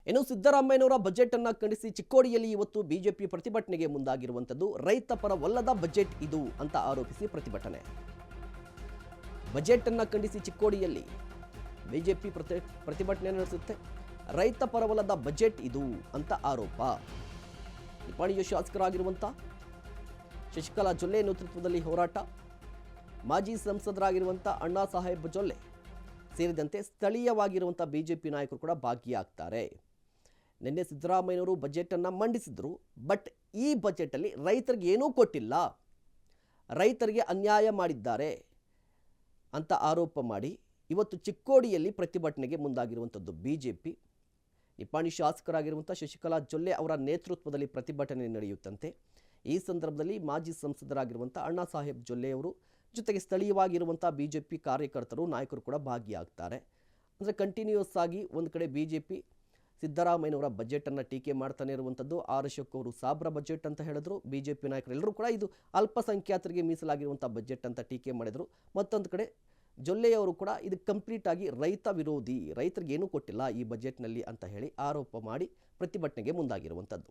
ಇನ್ನು ಸಿದ್ದರಾಮಯ್ಯನವರ ಬಜೆಟ್ ಅನ್ನು ಖಂಡಿಸಿ ಚಿಕ್ಕೋಡಿಯಲ್ಲಿ ಇವತ್ತು ಬಿಜೆಪಿ ಪ್ರತಿಭಟನೆಗೆ ಮುಂದಾಗಿರುವಂತದ್ದು ರೈತ ಪರವಲ್ಲದ ಬಜೆಟ್ ಇದು ಅಂತ ಆರೋಪಿಸಿ ಪ್ರತಿಭಟನೆ. ಬಜೆಟ್ ಅನ್ನು ಖಂಡಿಸಿ ಚಿಕ್ಕೋಡಿಯಲ್ಲಿ ಬಿಜೆಪಿ ಪ್ರತಿಭಟನೆ ನಡೆಸುತ್ತೆ. ರೈತ ಪರವಲ್ಲದ ಬಜೆಟ್ ಇದು ಅಂತ ಆರೋಪ. ನಿಪ್ಪಾಣಿಯ ಶಾಸಕರಾಗಿರುವಂತಹ ಶಶಿಕಲಾ ಜೊಲ್ಲೆ ನೇತೃತ್ವದಲ್ಲಿ ಹೋರಾಟ. ಮಾಜಿ ಸಂಸದರಾಗಿರುವಂತಹ ಅಣ್ಣಾ ಸಾಹೇಬ್ ಜೊಲ್ಲೆ ಸೇರಿದಂತೆ ಸ್ಥಳೀಯವಾಗಿರುವಂತಹ ಬಿಜೆಪಿ ನಾಯಕರು ಕೂಡ ಭಾಗಿಯಾಗ್ತಾರೆ. ನಿನ್ನೆ ಸಿದ್ದರಾಮಯ್ಯನವರು ಬಜೆಟ್ ಅನ್ನು ಮಂಡಿಸಿದ್ರು. ಬಟ್ ಈ ಬಜೆಟ್ ಅಲ್ಲಿ ರೈತರಿಗೆ ಏನೂ ಕೊಟ್ಟಿಲ್ಲ, ರೈತರಿಗೆ ಅನ್ಯಾಯ ಮಾಡಿದ್ದಾರೆ ಅಂತ ಆರೋಪ ಮಾಡಿ ಇವತ್ತು ಚಿಕ್ಕೋಡಿಯಲ್ಲಿ ಪ್ರತಿಭಟನೆಗೆ ಮುಂದಾಗಿರುವಂಥದ್ದು ಬಿಜೆಪಿ. ನಿಪ್ಪಾಣಿ ಶಾಸಕರಾಗಿರುವಂಥ ಶಶಿಕಲಾ ಜೊಲ್ಲೆ ಅವರ ನೇತೃತ್ವದಲ್ಲಿ ಪ್ರತಿಭಟನೆ ನಡೆಯುತ್ತಂತೆ. ಈ ಸಂದರ್ಭದಲ್ಲಿ ಮಾಜಿ ಸಂಸದರಾಗಿರುವಂಥ ಅಣ್ಣಾ ಸಾಹೇಬ್ ಜೊಲ್ಲೆ ಅವರು ಜೊತೆಗೆ ಸ್ಥಳೀಯವಾಗಿರುವಂಥ ಬಿಜೆಪಿ ಕಾರ್ಯಕರ್ತರು ನಾಯಕರು ಕೂಡ ಭಾಗಿಯಾಗ್ತಾರೆ. ಅಂದರೆ ಕಂಟಿನ್ಯೂಸ್ ಆಗಿ ಒಂದು ಕಡೆ ಬಿಜೆಪಿ ಸಿದ್ದರಾಮಯ್ಯನವರ ಬಜೆಟನ್ನು ಟೀಕೆ ಮಾಡ್ತಾನೆ ಇರುವಂಥದ್ದು. ಆರ್ ಅಶೋಕ್ ಅವರು ಸಾಬ್ರ ಬಜೆಟ್ ಅಂತ ಹೇಳಿದ್ರು. ಬಿಜೆಪಿ ನಾಯಕರೆಲ್ಲರೂ ಕೂಡ ಇದು ಅಲ್ಪಸಂಖ್ಯಾತರಿಗೆ ಮೀಸಲಾಗಿರುವಂಥ ಬಜೆಟ್ ಅಂತ ಟೀಕೆ ಮಾಡಿದರು. ಮತ್ತೊಂದು ಕಡೆ ಜೊಲ್ಲೆಯವರು ಕೂಡ ಇದು ಕಂಪ್ಲೀಟ್ ಆಗಿ ರೈತ ವಿರೋಧಿ, ರೈತರಿಗೆ ಏನೂ ಕೊಟ್ಟಿಲ್ಲ ಈ ಬಜೆಟ್ನಲ್ಲಿ ಅಂತ ಹೇಳಿ ಆರೋಪ ಮಾಡಿ ಪ್ರತಿಭಟನೆಗೆ ಮುಂದಾಗಿರುವಂಥದ್ದು.